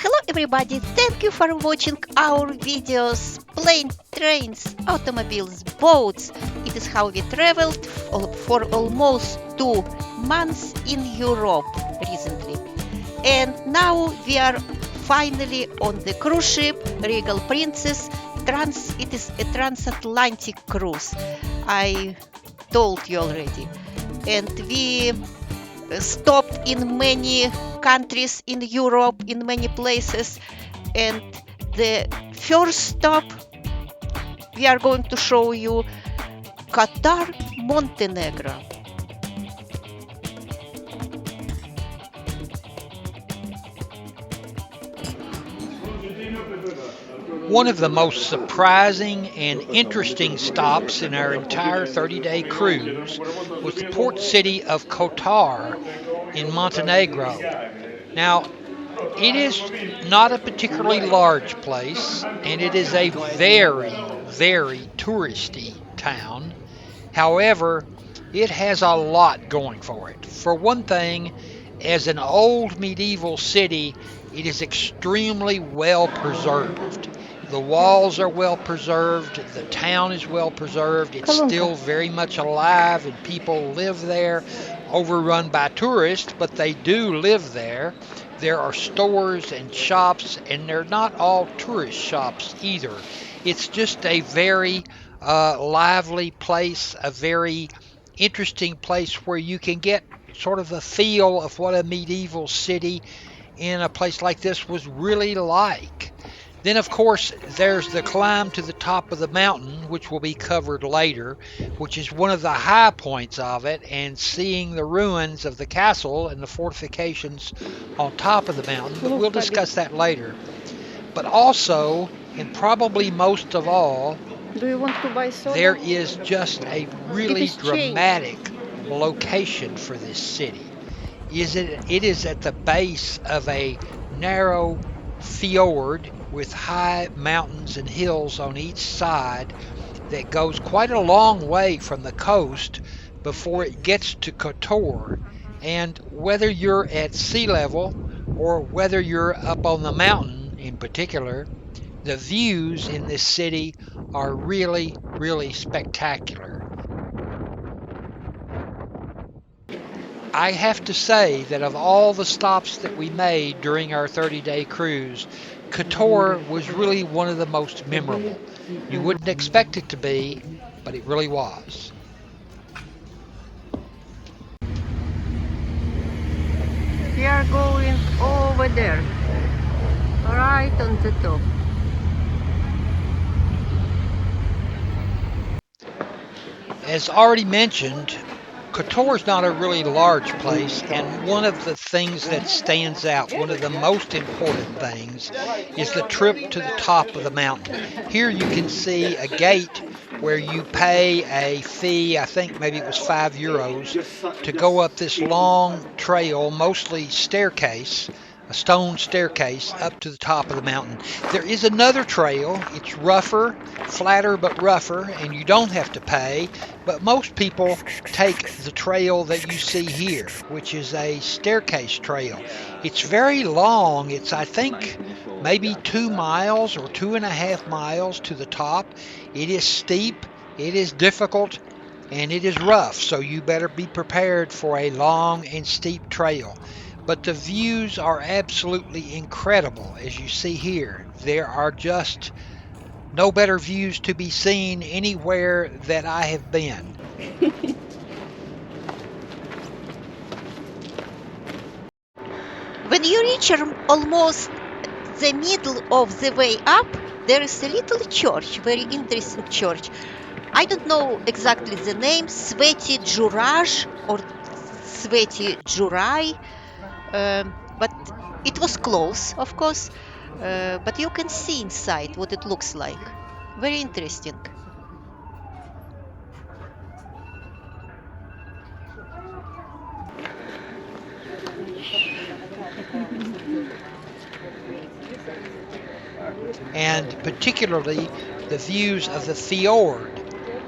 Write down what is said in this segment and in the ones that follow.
Hello everybody, thank you for watching our videos. Plane, trains, automobiles, boats. It is how we traveled for almost 2 months in Europe recently. And now we are finally on the cruise ship Regal Princess. It is a transatlantic cruise. I told you already. And we stopped in many countries in Europe, in many places. And the first stop, we are going to show you Kotor, Montenegro. One of the most surprising and interesting stops in our entire 30-day cruise was the port city of Kotor in Montenegro. Now, it is not a particularly large place, and it is a very touristy town. However, it has a lot going for it. For one thing, as an old medieval city, it is extremely well preserved. The walls are well preserved, the town is well preserved, it's still very much alive, and people live there, overrun by tourists, but they do live there. There are stores and shops, and they're not all tourist shops either. It's just a very lively place, a very interesting place where you can get sort of the feel of what a medieval city in a place like this was really like. Then, of course, there's the climb to the top of the mountain, which will be covered later, which is one of the high points of it, and seeing the ruins of the castle and the fortifications on top of the mountain. But we'll discuss that later. But also, and probably most of all, Do you want to buy there soda? is just a It really is changed. dramatic location for this city. It is at the base of a narrow fjord with high mountains and hills on each side that goes quite a long way from the coast before it gets to Kotor. And whether you're at sea level or whether you're up on the mountain in particular, the views in this city are really spectacular. I have to say that of all the stops that we made during our 30-day cruise, Kotor was really one of the most memorable. You wouldn't expect it to be, but it really was. We are going over there, right on the top. As already mentioned, Kotor is not a really large place, and one of the things that stands out, one of the most important things, is the trip to the top of the mountain. Here you can see a gate where you pay a fee, I think maybe it was €5, to go up this long trail, mostly staircase, a stone staircase up to the top of the mountain. There is another trail. It's rougher, flatter but rougher, and you don't have to pay, but most people take the trail that you see here, which is a staircase trail. It's very long. It's, I think, maybe 2 miles or 2.5 miles to the top. It is steep, it is difficult, and it is rough, so you better be prepared for a long and steep trail. But the views are absolutely incredible, as you see here. There are just no better views to be seen anywhere that I have been. When you reach almost the middle of the way up, there is a little church, very interesting church. I don't know exactly the name, Sveti Juraj or Sveti Jurai, but it was close, of course. But you can see inside what it looks like. Very interesting. And particularly the views of the fjord,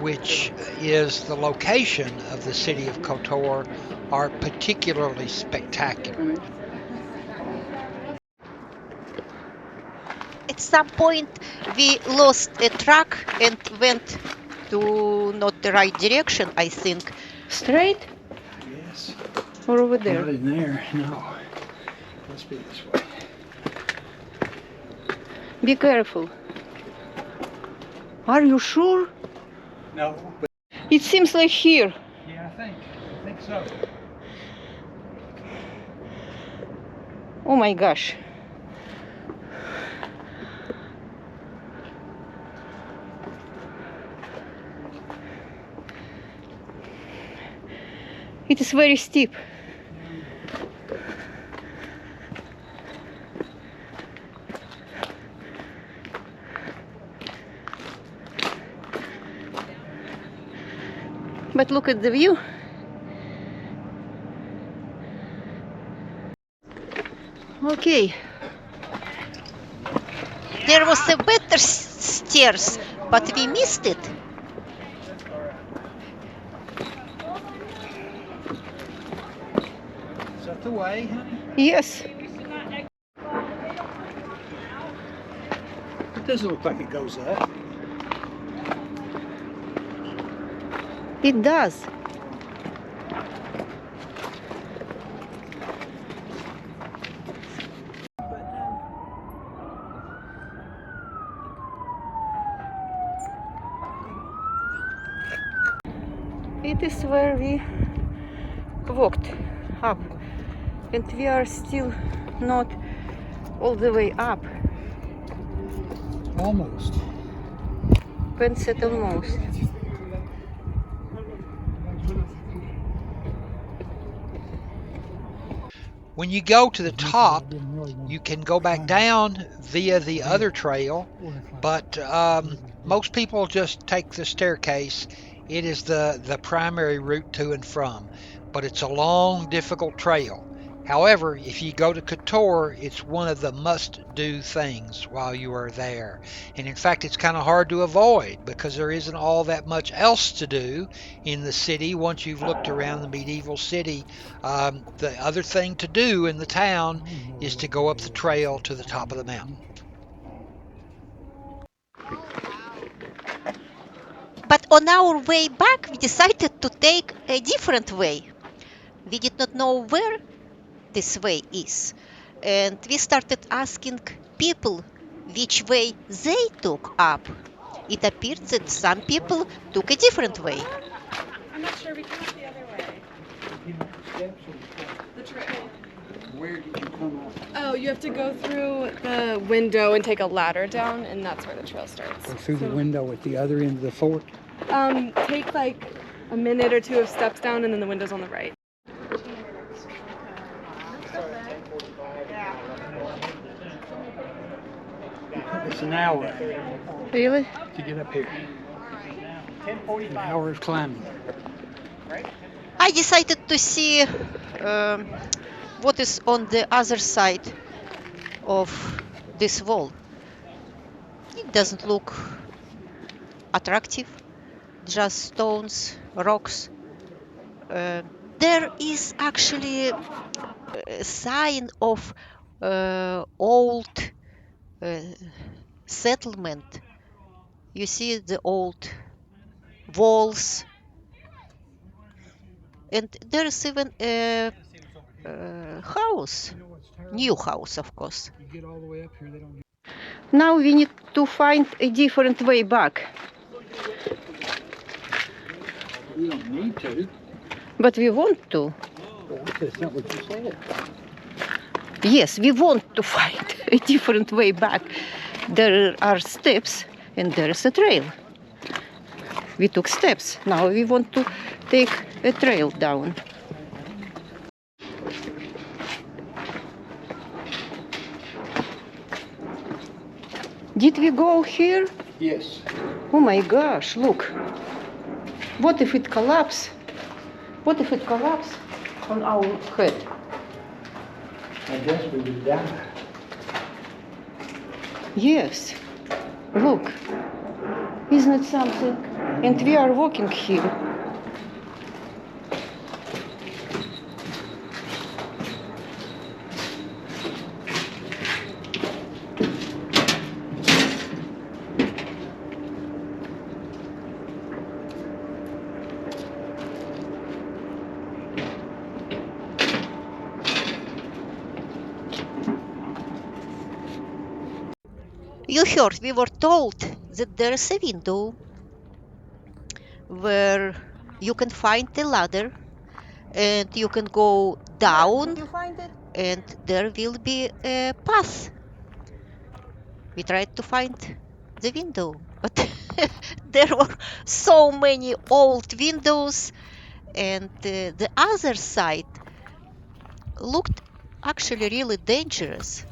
which is the location of the city of Kotor, are particularly spectacular. some point we lost a track and went to not the right direction, I think. Straight Yes. or over Not there? in there, no. Must be this way. Be careful. Are you sure? No, but It seems like here. yeah, I think so. Oh my gosh. It is very steep. But look at the view. Okay. There was a better stairs, but we missed it. Is that the way, honey? Yes. It doesn't look like it goes up. It does. It is where we walked up, and we are still not all the way up. Almost. Pen said almost. When you go to the top, you can go back down via the other trail, but most people just take the staircase. It is the primary route to and from, but it's a long, difficult trail. However, if you go to Kotor, it's one of the must-do things while you are there. And in fact, it's kind of hard to avoid because there isn't all that much else to do in the city once you've looked around the medieval city. The other thing to do in the town is to go up the trail to the top of the mountain. But on our way back, we decided to take a different way. We did not know where this way is, and we started asking people which way they took up. It appeared that some people took a different way. I'm not sure. We came up the other way. The trail. Where did you come up? Oh, you have to go through the window and take a ladder down, and that's where the trail starts. Go through the window at the other end of the fort? Take like a minute or two of steps down, and then the window's on the right. It's an hour Really? to get up here. An hour of climbing. I decided to see what is on the other side of this wall. It doesn't look attractive, just stones, rocks. There is actually a sign of old settlement. You see the old walls, and there is even a house, new house, of course. You get all the way up here, they don't. Now we need to find a different way back, We don't need to. but we want to. That's not what you said. Yes, we want to find a different way back. There are steps and there is a trail. We took steps. Now we want to take a trail down. Did we go here? Yes. Oh my gosh, look. What if it collapses? What if it collapses on our head? I guess we would die. Yes. Look. Isn't it something? And we are walking here. You heard, we were told that there is a window where you can find the ladder and you can go down and there will be a path. We tried to find the window, but there were so many old windows, and the other side looked actually really dangerous.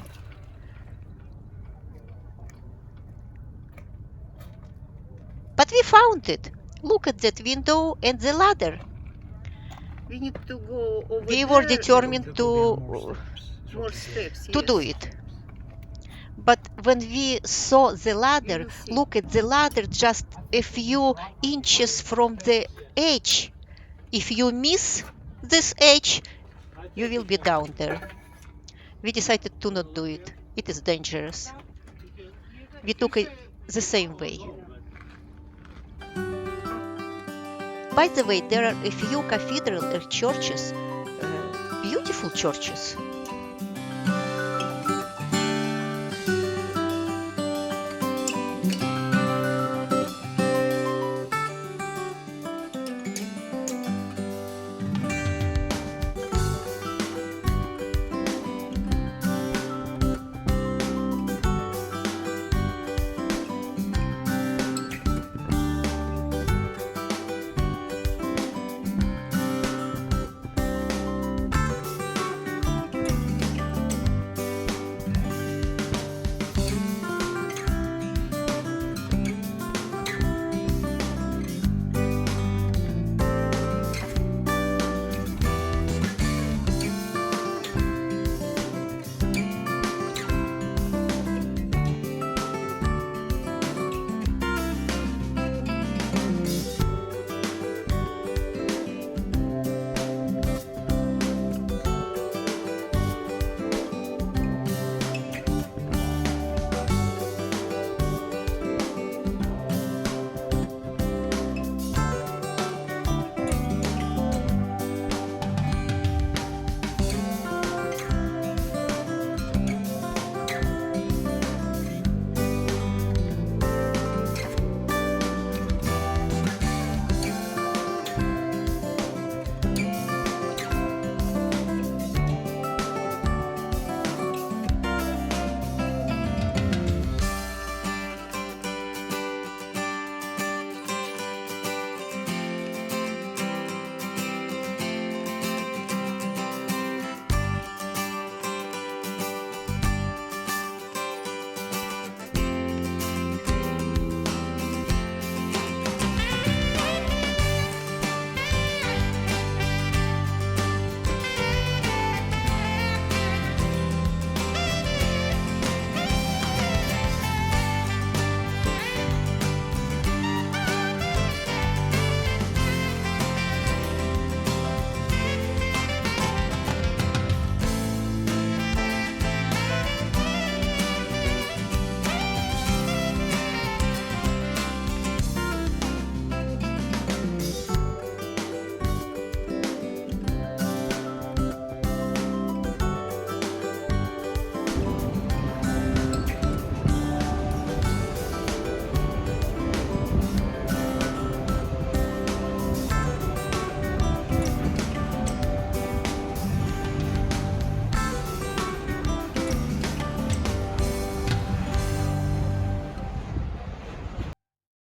But we found it. Look at that window and the ladder. We need to go over We were determined to do it. But when we saw the ladder, look at the ladder just a few inches from the edge. If you miss this edge, you will be down there. We decided to not do it. It is dangerous. We took it the same way. By the way, there are a few cathedrals or churches, beautiful churches.